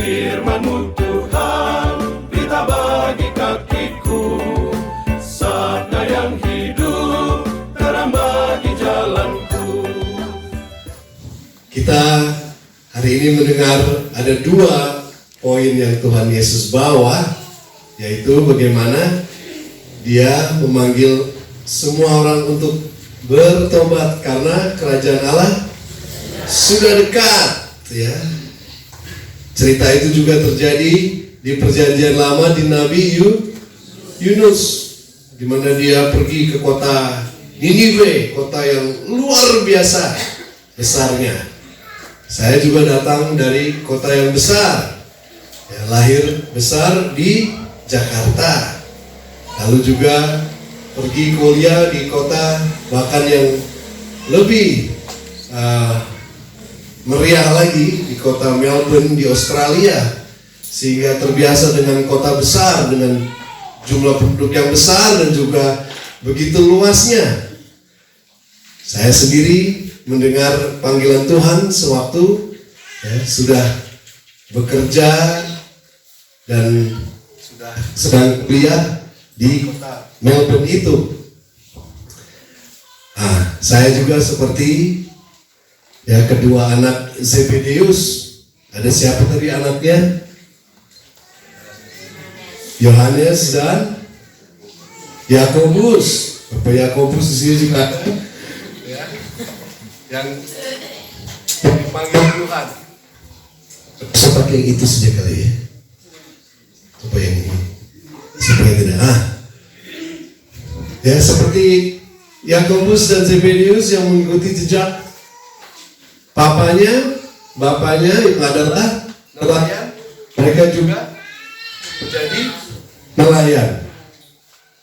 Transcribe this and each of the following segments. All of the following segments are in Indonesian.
Firman-Mu Tuhan, pita bagi kakiku, sabda yang hidup, terang bagi jalanku. Kita hari ini mendengar ada 2 poin yang Tuhan Yesus bawa, yaitu bagaimana Dia memanggil semua orang untuk bertobat karena kerajaan Allah sudah dekat, ya. Cerita itu juga terjadi di Perjanjian Lama di Nabi Yunus, di mana dia pergi ke kota Niniwe, kota yang luar biasa besarnya. Saya juga datang dari kota yang besar, ya, lahir besar di Jakarta, lalu juga pergi kuliah di kota bahkan yang lebih meriah lagi, di kota Melbourne di Australia, sehingga terbiasa dengan kota besar, dengan jumlah penduduk yang besar dan juga begitu luasnya. Saya sendiri mendengar panggilan Tuhan sewaktu sudah bekerja dan sudah sedang kuliah di kota Melbourne itu. Saya juga seperti kedua anak Zebedeus. Ada siapa tadi anaknya? Yohanes dan Yakobus. Bapak Yakobus di sini juga ada, yang dipanggil Tuhan. Bisa pakai itu saja kali ya. Coba yang ini. Supaya tidak. Ya, seperti Yakobus dan Zebedeus yang mengikuti jejak bapaknya yang adalah nelayan, mereka juga menjadi nelayan.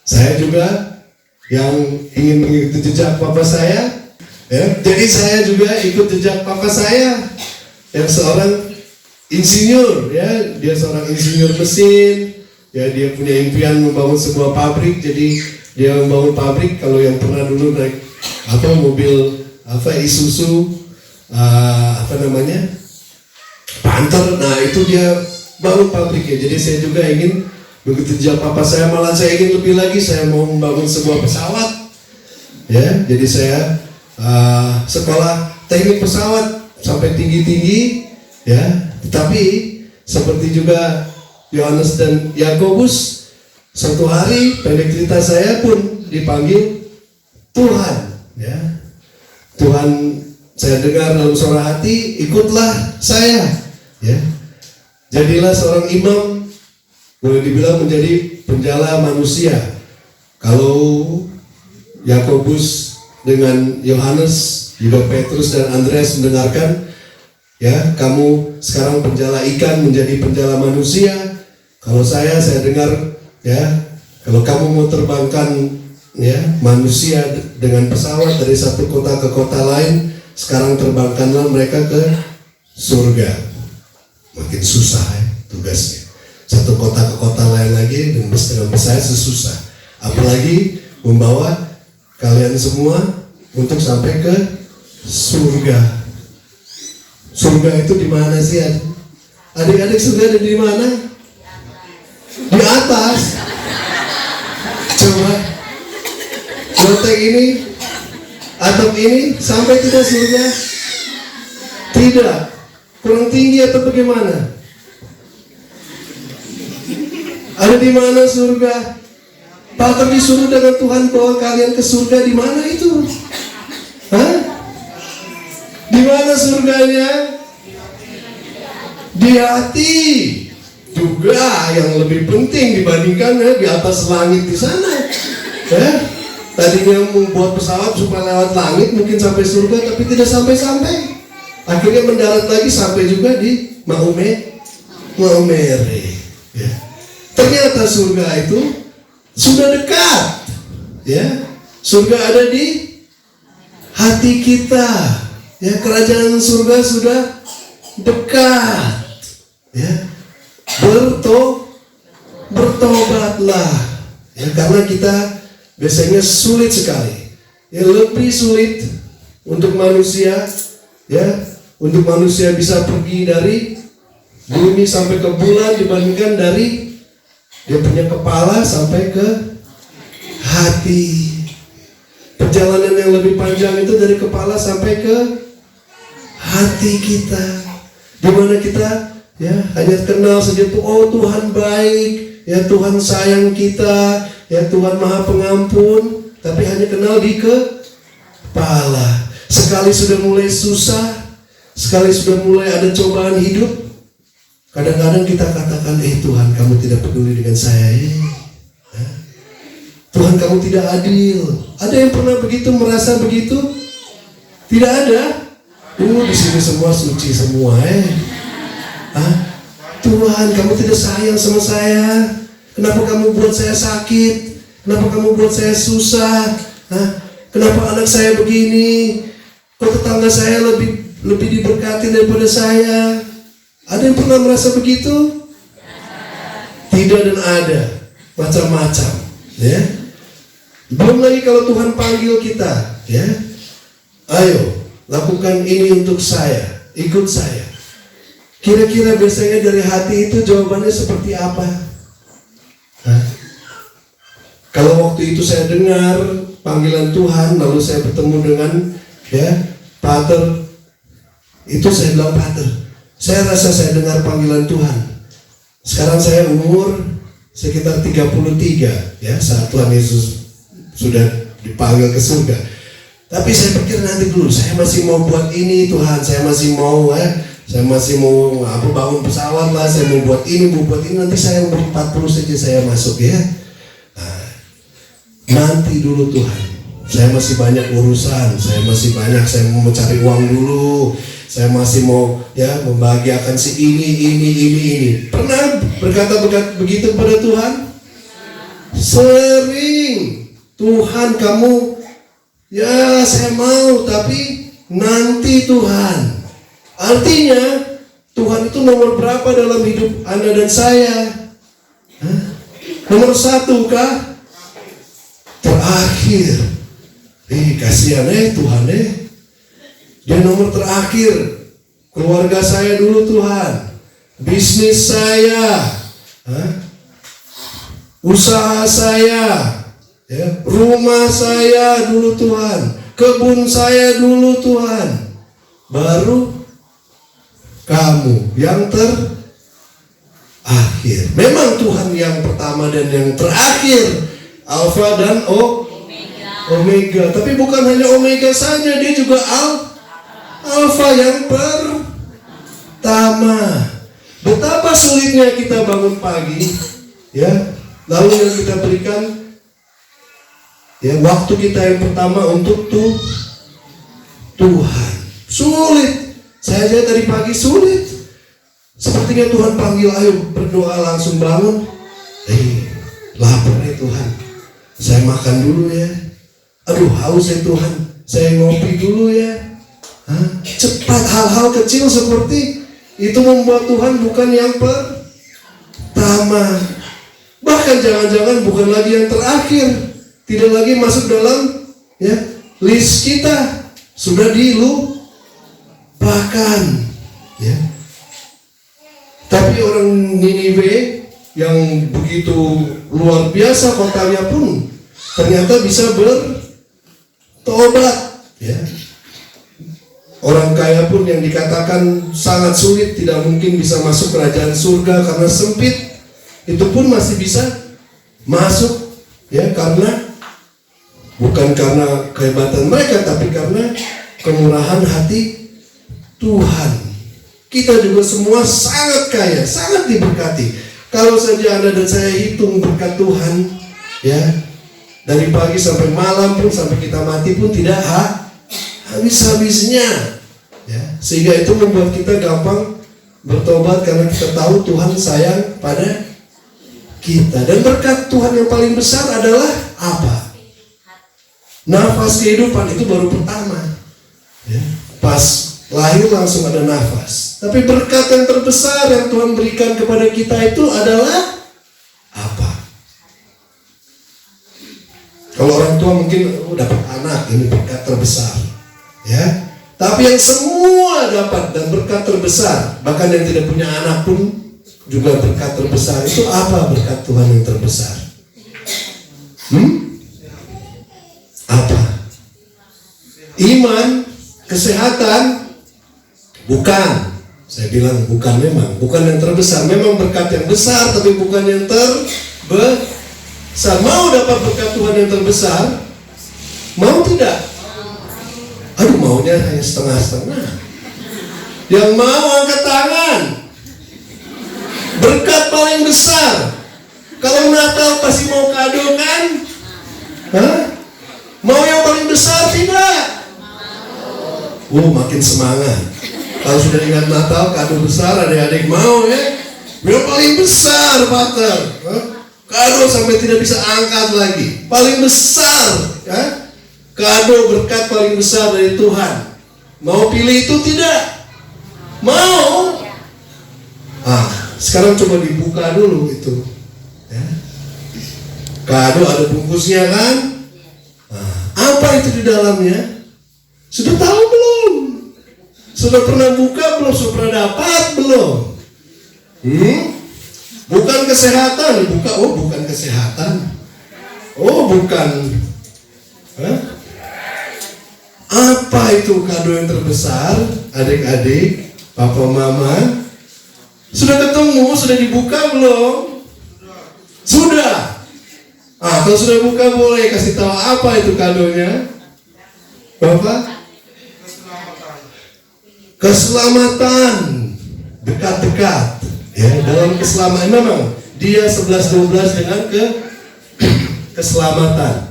Saya juga yang ingin mengikuti jejak papa saya, jadi saya juga ikut jejak papa saya yang seorang insinyur, dia seorang insinyur mesin, dia punya impian membangun sebuah pabrik, jadi dia membangun pabrik. Kalau yang pernah dulu naik mobil Isuzu, Panther, itu dia bangun pabriknya. Jadi saya juga ingin begitu jejak papa saya, malah saya ingin lebih lagi, saya mau membangun sebuah pesawat, jadi saya sekolah teknik pesawat sampai tinggi-tinggi, tetapi seperti juga Yohanes dan Yakobus, suatu hari pendek cerita saya pun dipanggil Tuhan, Tuhan. Saya dengar dalam suara hati, ikutlah saya, jadilah seorang imam, boleh dibilang menjadi penjala manusia. Kalau Yakobus dengan Yohanes, juga Petrus dan Andreas mendengarkan, kamu sekarang penjala ikan menjadi penjala manusia. Kalau saya dengar, kalau kamu mau terbangkan manusia dengan pesawat dari satu kota ke kota lain, sekarang terbangkanlah mereka ke surga. Makin susah tugasnya. Satu kota ke kota lain lagi dengan pesawat susah. Apalagi membawa kalian semua untuk sampai ke surga. Surga itu di mana sih? Adik-adik, surga ada di mana? Di atas. Coba loteng ini, atap ini sampai tidak surga? Tidak. Kurang tinggi atau bagaimana? Ada di mana surga? Bahkan disuruh dengan Tuhan bawa kalian ke surga, di mana itu? Di mana surganya? Di hati. Juga yang lebih penting dibandingkan di atas langit di sana. Tadinya membuat pesawat supaya lewat langit mungkin sampai surga, tapi tidak sampai-sampai. Akhirnya mendarat lagi sampai juga di Maumere. Ternyata surga itu sudah dekat. Surga ada di hati kita. Kerajaan surga sudah dekat. Bertobatlah. Karena kita biasanya sulit sekali. Lebih sulit untuk manusia, untuk manusia bisa pergi dari bumi sampai ke bulan dibandingkan dari dia punya kepala sampai ke hati. Perjalanan yang lebih panjang itu dari kepala sampai ke hati kita, di mana kita ya hanya kenal saja tuh, oh Tuhan baik, ya Tuhan sayang kita, ya Tuhan Maha Pengampun, tapi hanya kenal di kepala. Sekali sudah mulai susah, sekali sudah mulai ada cobaan hidup, kadang-kadang kita katakan, Tuhan kamu tidak peduli dengan saya, Tuhan kamu tidak adil. Ada yang pernah begitu, merasa begitu? Tidak ada. Di sini semua suci semua, Tuhan kamu tidak sayang sama saya. Kenapa kamu buat saya sakit? Kenapa kamu buat saya susah? Kenapa anak saya begini? Kok tetangga saya lebih diberkati daripada saya? Ada yang pernah merasa begitu? Tidak dan ada, macam-macam, ya. Belum lagi kalau Tuhan panggil kita, ya, ayo lakukan ini untuk saya, ikut saya. Kira-kira biasanya dari hati itu jawabannya seperti apa? Kalau waktu itu saya dengar panggilan Tuhan, lalu saya bertemu dengan Pater, itu saya bilang, Pater, saya rasa saya dengar panggilan Tuhan. Sekarang saya umur sekitar 33, ya, saat Tuhan Yesus sudah dipanggil ke surga. Tapi saya pikir nanti dulu, saya masih mau buat ini Tuhan, saya masih mau bangun pesawat lah, saya mau buat ini, nanti saya umur 40 saja saya masuk, ya. Nanti dulu Tuhan, saya masih banyak urusan, saya mau mencari uang dulu, saya masih mau membahagiakan si ini. Pernah berkata begitu kepada Tuhan? Sering. Tuhan kamu, saya mau, tapi nanti Tuhan. Artinya Tuhan itu nomor berapa dalam hidup Anda dan saya? Nomor 1 kah? Terakhir. Kasihan Tuhan Dia nomor terakhir. Keluarga saya dulu Tuhan, bisnis saya, usaha saya, rumah saya dulu Tuhan, kebun saya dulu Tuhan, baru kamu yang terakhir. Memang Tuhan yang pertama dan yang terakhir, Alfa dan Omega. Tapi bukan hanya Omega saja, dia juga Alfa yang pertama. Betapa sulitnya kita bangun pagi, lalu yang kita berikan waktu kita yang pertama untuk Tuhan. Sulit. Saya aja tadi pagi sulit. Sepertinya Tuhan panggil, ayo berdoa langsung bangun. Lapar Tuhan, saya makan dulu ya. Aduh haus Tuhan, saya ngopi dulu ya. Cepat, hal-hal kecil seperti itu membuat Tuhan bukan yang pertama. Bahkan jangan-jangan bukan lagi yang terakhir, tidak lagi masuk dalam list kita, sudah dilupakan, Tapi orang Niniwe yang begitu luar biasa kotanya pun ternyata bisa bertobat, Orang kaya pun yang dikatakan sangat sulit, tidak mungkin bisa masuk kerajaan surga karena sempit, itu pun masih bisa masuk, karena bukan karena kehebatan mereka, tapi karena kemurahan hati Tuhan. Kita juga semua sangat kaya, sangat diberkati. Kalau saja Anda dan saya hitung berkat Tuhan, dari pagi sampai malam pun, sampai kita mati pun tidak habis-habisnya, sehingga itu membuat kita gampang bertobat karena kita tahu Tuhan sayang pada kita. Dan berkat Tuhan yang paling besar adalah apa? Nafas kehidupan itu baru pertama, pas lahir langsung ada nafas. Tapi berkat yang terbesar yang Tuhan berikan kepada kita itu adalah apa? Kalau orang tua mungkin dapat anak, ini berkat terbesar, Tapi yang semua dapat dan berkat terbesar, bahkan yang tidak punya anak pun juga berkat terbesar. Itu apa berkat Tuhan yang terbesar? Apa? Iman, kesehatan? Bukan. Saya bilang bukan, memang bukan yang terbesar. Memang berkat yang besar, tapi bukan yang terbesar. Mau dapat berkat Tuhan yang terbesar? Mau tidak? Aduh, maunya hanya setengah-setengah. Yang mau angkat tangan. Berkat paling besar. Kalau Natal pasti mau kado kan? Hah? Mau yang paling besar tidak? Makin semangat. Kalau sudah ingat Natal, kado besar, adik-adik mau ya? Yang paling besar, Pater. Kado sampai tidak bisa angkat lagi. Paling besar, ya? Kado berkat paling besar dari Tuhan. Mau pilih itu tidak? Mau? Sekarang coba dibuka dulu itu. Ya. Kado ada bungkusnya kan? Apa itu di dalamnya? Sudah tahu belum? Sudah pernah buka belum? Sudah pernah dapat belum? Bukan kesehatan. Buka, bukan kesehatan. Bukan. Apa itu kado yang terbesar? Adik-adik, papa mama, sudah ketemu, sudah dibuka belum? Sudah. Kalau sudah buka boleh kasih tahu apa itu kadonya? Bapak? Keselamatan. Dekat-dekat. Ya, dalam keselamatan memang dia 11-12 dengan keselamatan.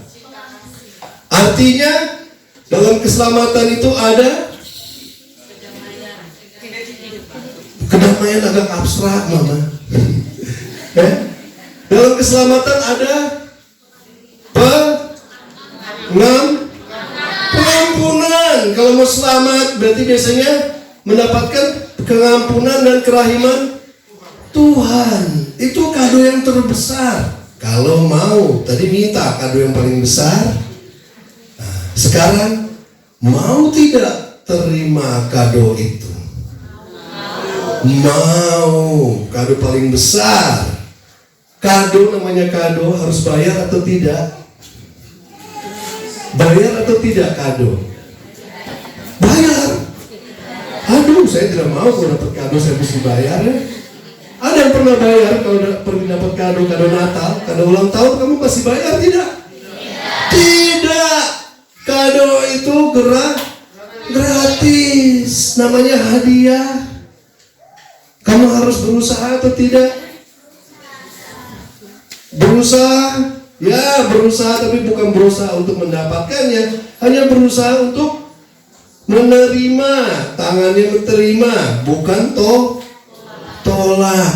Artinya dalam keselamatan itu ada kedamaian, agak abstrak mama. Dalam keselamatan ada pengampunan. Kalau mau selamat berarti biasanya mendapatkan pengampunan dan kerahiman Tuhan. Itu kado yang terbesar. Kalau mau, tadi minta kado yang paling besar. Sekarang mau tidak terima kado itu? Mau. Kado paling besar. Kado namanya kado, harus bayar atau tidak? Bayar atau tidak kado? Bayar. Aduh, saya tidak mau kalau dapat kado saya mesti bayar ya. Ada yang pernah bayar kalau pergi dapat kado Natal, kado ulang tahun, kamu pasti bayar tidak? Tidak. Kado itu gratis, namanya hadiah. Kamu harus berusaha atau tidak? Berusaha, ya berusaha, tapi bukan berusaha untuk mendapatkannya, hanya berusaha untuk menerima, tangannya menerima, bukan tolak.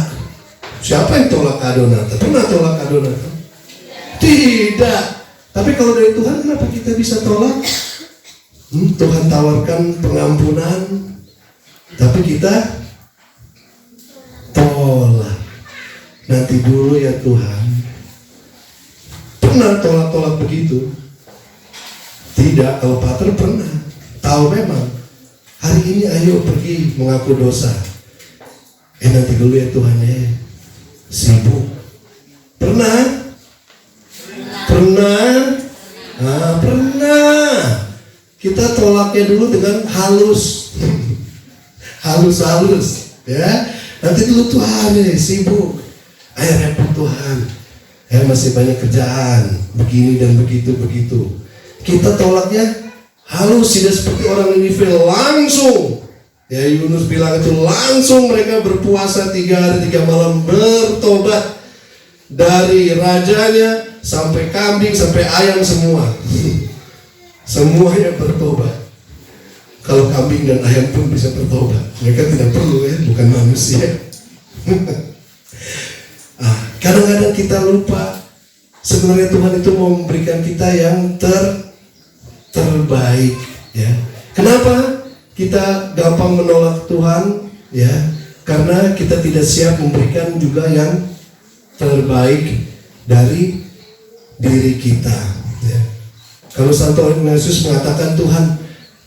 Siapa yang tolak kado Natal? Pernah tolak kado Natal? Tidak. Tapi kalau dari Tuhan, kenapa kita bisa tolak? Tuhan tawarkan pengampunan, tapi kita tolak. Nanti dulu ya Tuhan. Pernah tolak-tolak begitu? Tidak. Kalau Pater pernah. Tahu memang. Hari ini ayo pergi mengaku dosa. Nanti dulu ya Tuhan ya. Sibuk. Pernah? Pernah? Pernah. Kita tolaknya dulu dengan halus. Halus-halus ya. Nanti dulu Tuhan ya, sibuk. Ayo repot Tuhan. Masih banyak kerjaan. Begini dan begitu. Kita tolaknya halus, tidak seperti orang Ninive langsung. Ya, Yunus bilang itu langsung mereka berpuasa 3 hari 3 malam bertobat. Dari rajanya sampai kambing sampai ayam semua. Semuanya bertobat. Kalau kambing dan ayam pun bisa bertobat. Mereka tidak perlu ya, bukan manusia. Kadang-kadang kita lupa sebenarnya Tuhan itu mau memberikan kita yang terbaik ya. Kenapa kita gampang menolak Tuhan ya? Karena kita tidak siap memberikan juga yang terbaik dari diri kita ya. Kalau Santo Ignatius mengatakan, Tuhan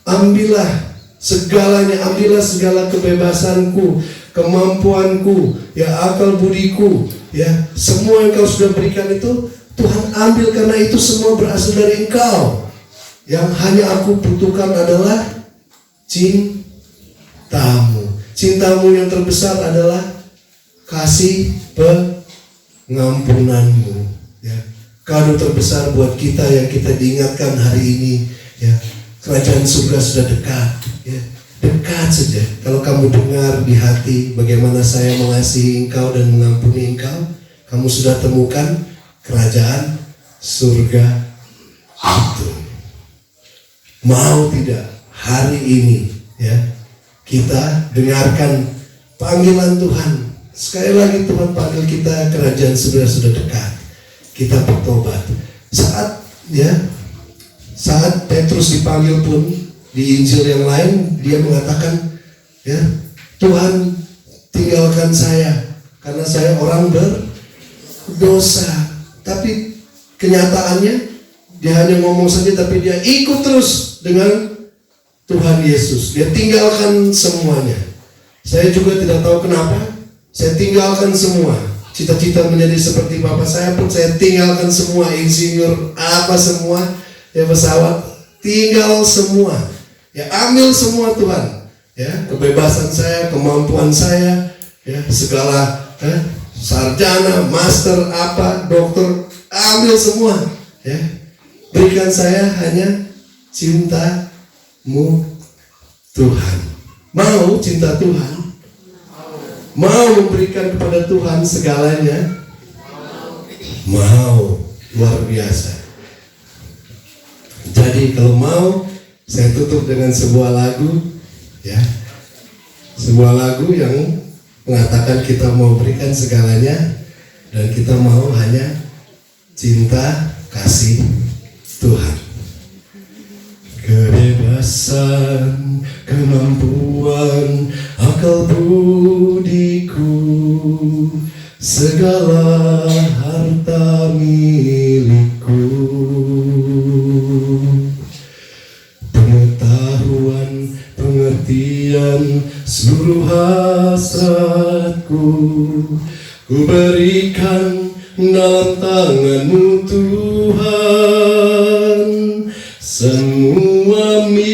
ambillah Segalanya, ambillah segala kebebasanku, kemampuanku, ya akal budiku, ya semua yang kau sudah berikan itu Tuhan ambil, karena itu semua berasal dari Engkau. Yang hanya aku butuhkan adalah cintamu. Cintamu yang terbesar adalah kasih pengampunanmu. Ya, kado terbesar buat kita yang kita diingatkan hari ini. Ya, kerajaan surga sudah dekat. Ya, dekat saja. Kalau kamu dengar di hati bagaimana saya mengasihi engkau dan mengampuni engkau, kamu sudah temukan kerajaan surga itu. Mau tidak hari ini ya kita dengarkan panggilan Tuhan. Sekali lagi Tuhan panggil kita, kerajaan surga sudah dekat. Kita bertobat. Saat Petrus dipanggil pun di Injil yang lain dia mengatakan, ya Tuhan tinggalkan saya karena saya orang berdosa. Tapi kenyataannya dia hanya ngomong saja, tapi dia ikut terus dengan Tuhan Yesus. Dia tinggalkan semuanya. Saya juga tidak tahu kenapa. Saya tinggalkan semua. Cita-cita menjadi seperti bapak saya pun saya tinggalkan semua. Insinyur apa semua, ya pesawat, tinggal semua. Ya ambil semua Tuhan. Ya kebebasan saya, kemampuan saya, ya segala sarjana, master, apa, dokter, ambil semua. Ya berikan saya hanya cinta-Mu Tuhan. Mau cinta Tuhan? Mau memberikan kepada Tuhan segalanya? Mau. Luar biasa. Jadi kalau mau, saya tutup dengan sebuah lagu, ya, sebuah lagu yang mengatakan kita mau berikan segalanya dan kita mau hanya cinta kasih Tuhan. Kebebasan, kemampuan, akal budiku, segala harta milikku, pengetahuan, pengertian, seluruh hasratku, ku berikan dalam tangan-Mu Tuhan. Semua milikku,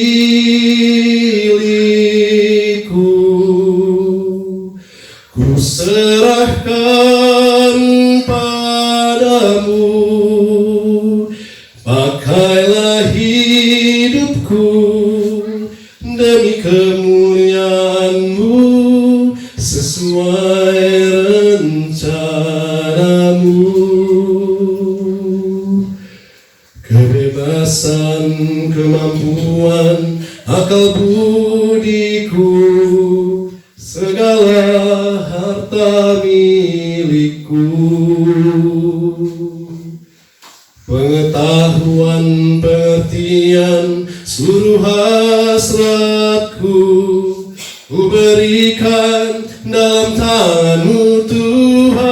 ku serahkan padamu. Pakailah hidupku demi kemuliaan-Mu, sesuai rencana-Mu. Kebebasan, kemampuan, akal budiku, segala harta milikku, pengetahuan, pengertian, seluruh hasratku, ku berikan dalam tangan-Mu Tuhan.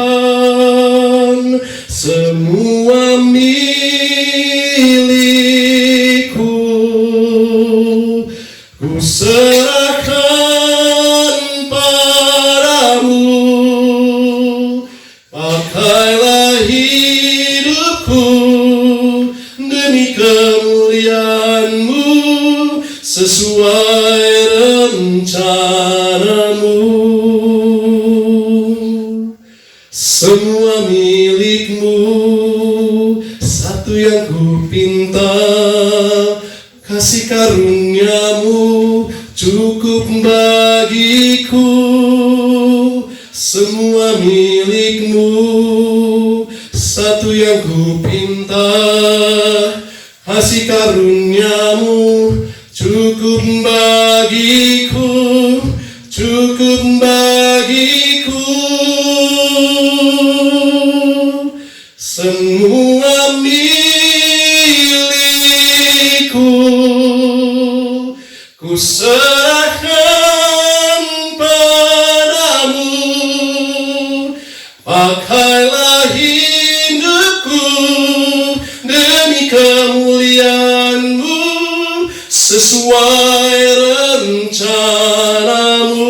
Semua milikku, ku serahkan padamu. Pakailah hidupku demi kemuliaan-Mu, sesuai rencana-Mu. Semua milik-Mu, satu yang ku pinta, kasih karunia-Mu cukup bagiku. Semua milik-Mu, satu yang ku pinta, kasih karunia-Mu cukup bagiku, cukup bagiku. Semua milikku, ku serahkan padamu. Pakailah hidupku demi kemuliaan-Mu, sesuai rencana. rencanamu.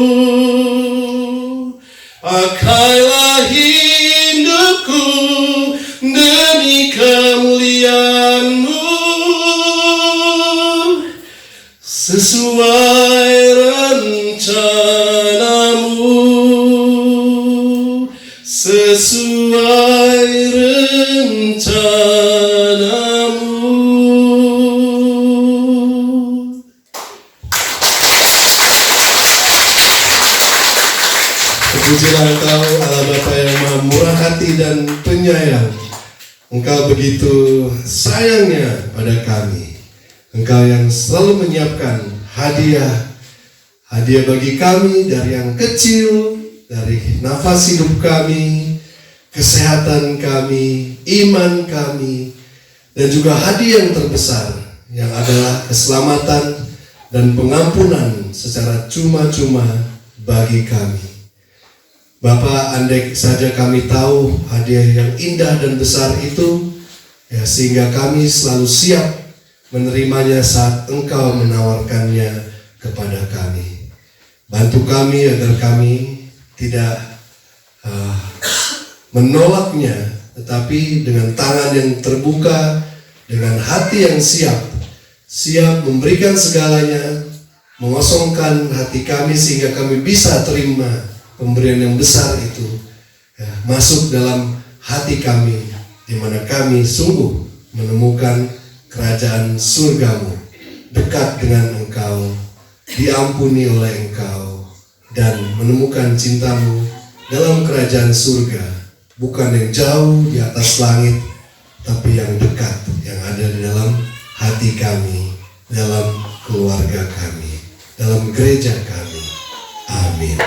Pakailah hidupku demi kemuliaan-Mu, sesuai rencanamu, sesuai rencanamu. Terpujilah Engkau Allah Bapa yang Maha Murah Hati dan Penyayang. Engkau begitu sayangnya pada kami. Engkau yang selalu menyiapkan hadiah bagi kami, dari yang kecil, dari nafas hidup kami, kesehatan kami, iman kami, dan juga hadiah yang terbesar yang adalah keselamatan dan pengampunan secara cuma-cuma bagi kami. Bapa, andai saja kami tahu hadiah yang indah dan besar itu, ya, sehingga kami selalu siap menerimanya saat Engkau menawarkannya kepada kami. Bantu kami agar kami tidak menolaknya, tetapi dengan tangan yang terbuka, dengan hati yang siap memberikan segalanya, mengosongkan hati kami sehingga kami bisa terima pemberian yang besar itu, ya, masuk dalam hati kami, di mana kami sungguh menemukan kerajaan surga-Mu, dekat dengan Engkau, diampuni oleh Engkau, dan menemukan cinta-Mu dalam kerajaan surga, bukan yang jauh di atas langit, tapi yang dekat, yang ada di dalam hati kami, dalam keluarga kami, dalam gereja kami. Amin.